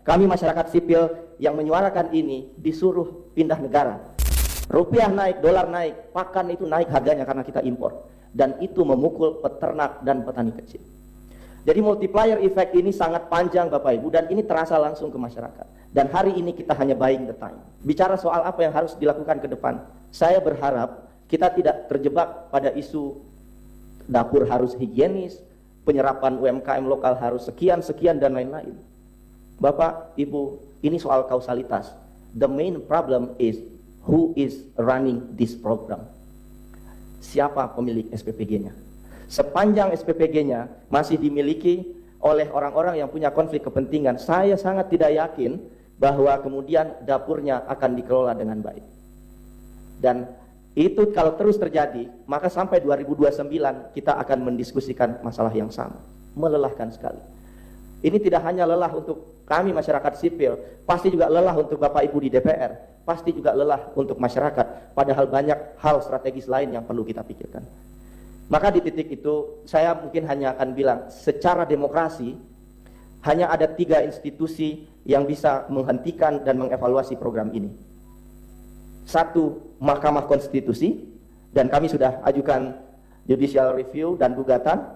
Kami masyarakat sipil yang menyuarakan ini disuruh pindah negara. Rupiah naik, dolar naik, pakan itu naik harganya karena kita impor. Dan itu memukul peternak dan petani kecil. Jadi multiplier effect ini sangat panjang Bapak Ibu, dan ini terasa langsung ke masyarakat. Dan hari ini kita hanya buying the time. Bicara soal apa yang harus dilakukan ke depan, saya berharap kita tidak terjebak pada isu dapur harus higienis, penyerapan UMKM lokal harus sekian dan lain-lain. Bapak, Ibu, ini soal kausalitas. The main problem is who is running this program. Siapa pemilik SPPG-nya? Sepanjang SPPG-nya masih dimiliki oleh orang-orang yang punya konflik kepentingan, saya sangat tidak yakin bahwa kemudian dapurnya akan dikelola dengan baik. Dan itu kalau terus terjadi, maka sampai 2029 kita akan mendiskusikan masalah yang sama. Melelahkan sekali. Ini tidak hanya lelah untuk kami masyarakat sipil, pasti juga lelah untuk Bapak Ibu di DPR, pasti juga lelah untuk masyarakat, padahal banyak hal strategis lain yang perlu kita pikirkan. Maka di titik itu, saya mungkin hanya akan bilang, secara demokrasi, hanya ada 3 institusi yang bisa menghentikan dan mengevaluasi program ini. 1, Mahkamah Konstitusi, dan kami sudah ajukan judicial review dan gugatan,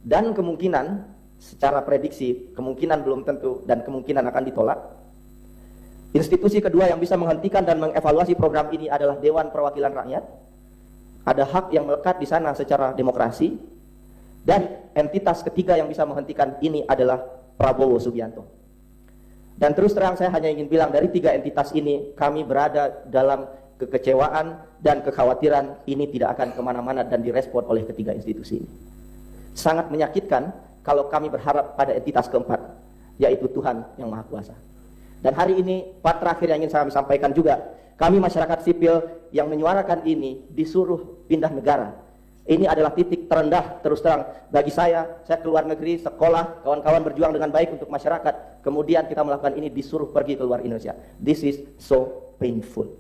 dan kemungkinan, secara prediksi, kemungkinan belum tentu, dan kemungkinan akan ditolak. Institusi kedua yang bisa menghentikan dan mengevaluasi program ini adalah Dewan Perwakilan Rakyat. Ada hak yang melekat di sana secara demokrasi. Dan entitas ketiga yang bisa menghentikan ini adalah Prabowo Subianto. Dan terus terang saya hanya ingin bilang, dari 3 entitas ini kami berada dalam kekecewaan dan kekhawatiran ini tidak akan kemana-mana dan direspon oleh ketiga institusi ini. Sangat menyakitkan kalau kami berharap pada entitas keempat, yaitu Tuhan yang Maha Kuasa. Dan hari ini, part terakhir yang ingin saya sampaikan juga, kami masyarakat sipil yang menyuarakan ini disuruh pindah negara. Ini adalah titik terendah terus terang bagi saya keluar negeri, sekolah, kawan-kawan berjuang dengan baik untuk masyarakat, kemudian kita melakukan ini disuruh pergi keluar Indonesia. This is so painful.